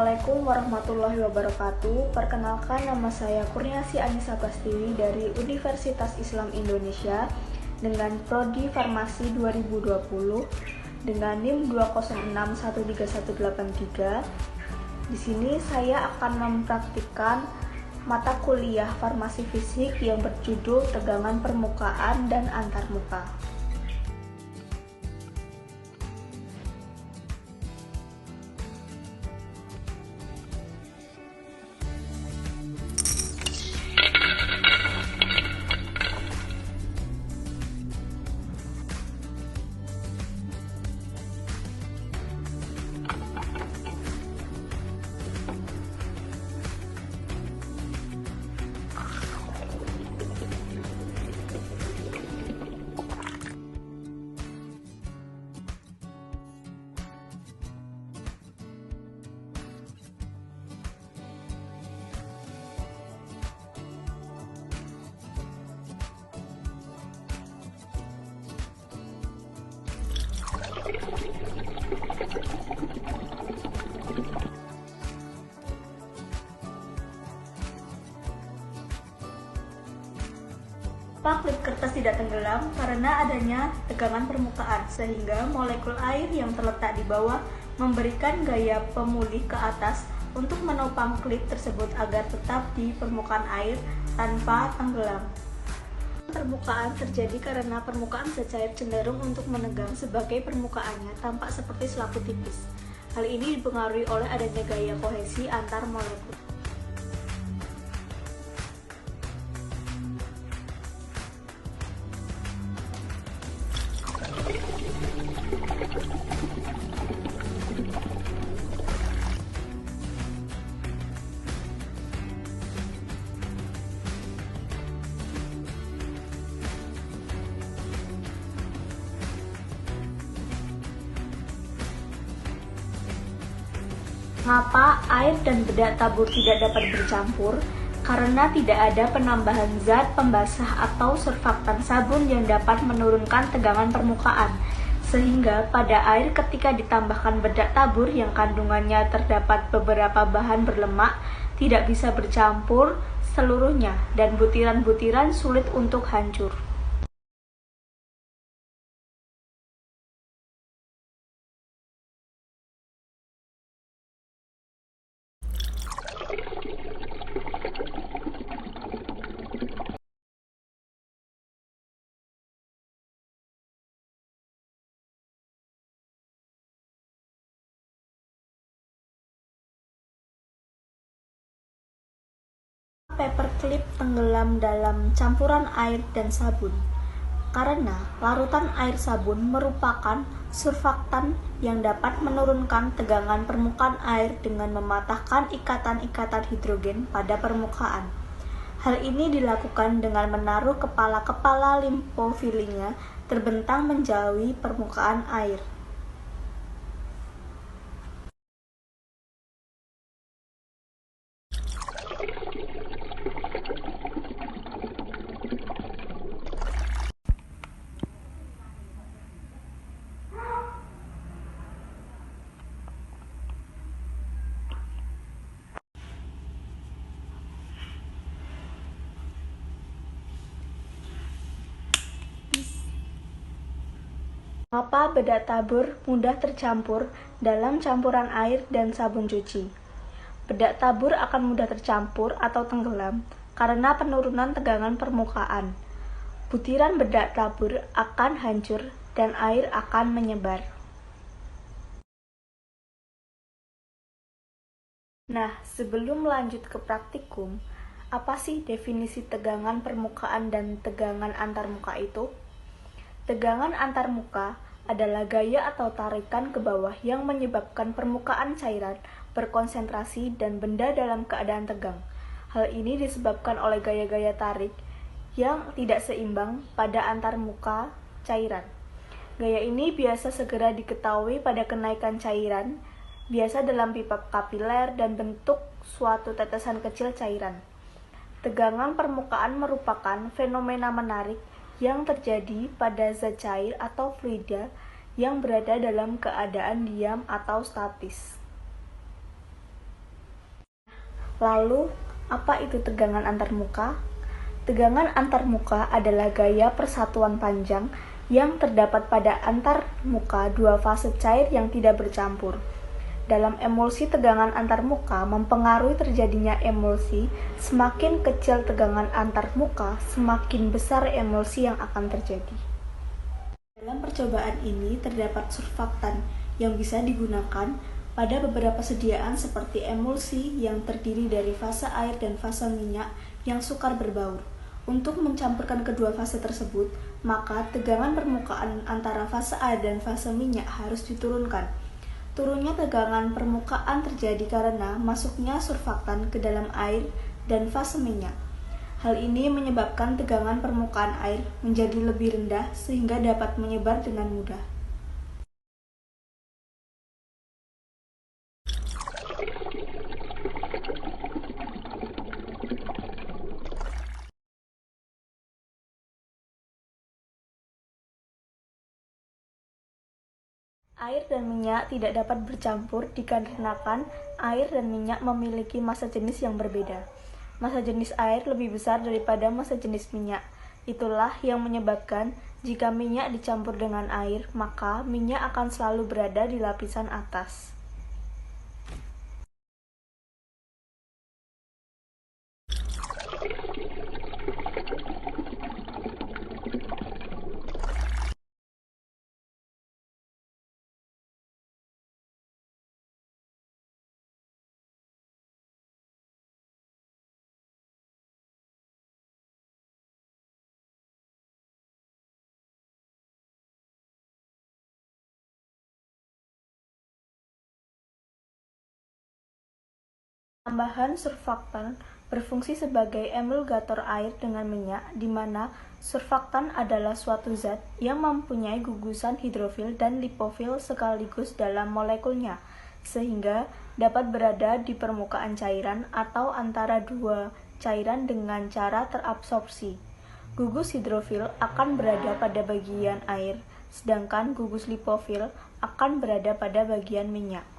Assalamualaikum warahmatullahi wabarakatuh. Perkenalkan, nama saya Kurniasi Anissa Prastiwi dari Universitas Islam Indonesia dengan Prodi Farmasi 2020 dengan NIM 206131183. Di sini saya akan mempraktikkan mata kuliah Farmasi Fisik yang berjudul Tegangan Permukaan dan Antarmuka. Klip kertas tidak tenggelam karena adanya tegangan permukaan, sehingga molekul air yang terletak di bawah memberikan gaya pemulih ke atas untuk menopang klip tersebut agar tetap di permukaan air tanpa tenggelam. Permukaan terjadi karena permukaan zat cair cenderung untuk menegang sebagai permukaannya tampak seperti selaput tipis. Hal ini dipengaruhi oleh adanya gaya kohesi antar molekul. Mengapa air dan bedak tabur tidak dapat bercampur? Karena tidak ada penambahan zat pembasah atau surfaktan sabun yang dapat menurunkan tegangan permukaan. Sehingga pada air ketika ditambahkan bedak tabur yang kandungannya terdapat beberapa bahan berlemak tidak bisa bercampur seluruhnya dan butiran-butiran sulit untuk hancur. Paperclip tenggelam dalam campuran air dan sabun karena larutan air sabun merupakan surfaktan yang dapat menurunkan tegangan permukaan air dengan mematahkan ikatan-ikatan hidrogen pada permukaan. Hal ini dilakukan dengan menaruh kepala-kepala limfofilinya terbentang menjauhi permukaan air. Mengapa bedak tabur mudah tercampur dalam campuran air dan sabun cuci? Bedak tabur akan mudah tercampur atau tenggelam karena penurunan tegangan permukaan. Butiran bedak tabur akan hancur dan air akan menyebar. Nah, sebelum lanjut ke praktikum, apa sih definisi tegangan permukaan dan tegangan antarmuka itu? Tegangan antarmuka adalah gaya atau tarikan ke bawah yang menyebabkan permukaan cairan berkonsentrasi dan benda dalam keadaan tegang. Hal ini disebabkan oleh gaya-gaya tarik yang tidak seimbang pada antarmuka cairan. Gaya ini biasa segera diketahui pada kenaikan cairan, biasa dalam pipa kapiler dan bentuk suatu tetesan kecil cairan. Tegangan permukaan merupakan fenomena menarik yang terjadi pada zat cair atau fluida yang berada dalam keadaan diam atau statis. Lalu, apa itu tegangan antarmuka? Tegangan antarmuka adalah gaya persatuan panjang yang terdapat pada antarmuka dua fase cair yang tidak bercampur. Dalam emulsi, tegangan antarmuka mempengaruhi terjadinya emulsi. Semakin kecil tegangan antarmuka, semakin besar emulsi yang akan terjadi. Dalam percobaan ini terdapat surfaktan yang bisa digunakan pada beberapa sediaan seperti emulsi yang terdiri dari fase air dan fase minyak yang sukar berbaur. Untuk mencampurkan kedua fase tersebut, maka tegangan permukaan antara fase air dan fase minyak harus diturunkan. Turunnya tegangan permukaan terjadi karena masuknya surfaktan ke dalam air dan fase minyak. Hal ini menyebabkan tegangan permukaan air menjadi lebih rendah sehingga dapat menyebar dengan mudah. Air dan minyak tidak dapat bercampur dikarenakan air dan minyak memiliki massa jenis yang berbeda. Massa jenis air lebih besar daripada massa jenis minyak. Itulah yang menyebabkan jika minyak dicampur dengan air, maka minyak akan selalu berada di lapisan atas. Tambahan surfaktan berfungsi sebagai emulgator air dengan minyak, di mana surfaktan adalah suatu zat yang mempunyai gugusan hidrofil dan lipofil sekaligus dalam molekulnya, sehingga dapat berada di permukaan cairan atau antara dua cairan dengan cara terabsorpsi. Gugus hidrofil akan berada pada bagian air, sedangkan gugus lipofil akan berada pada bagian minyak.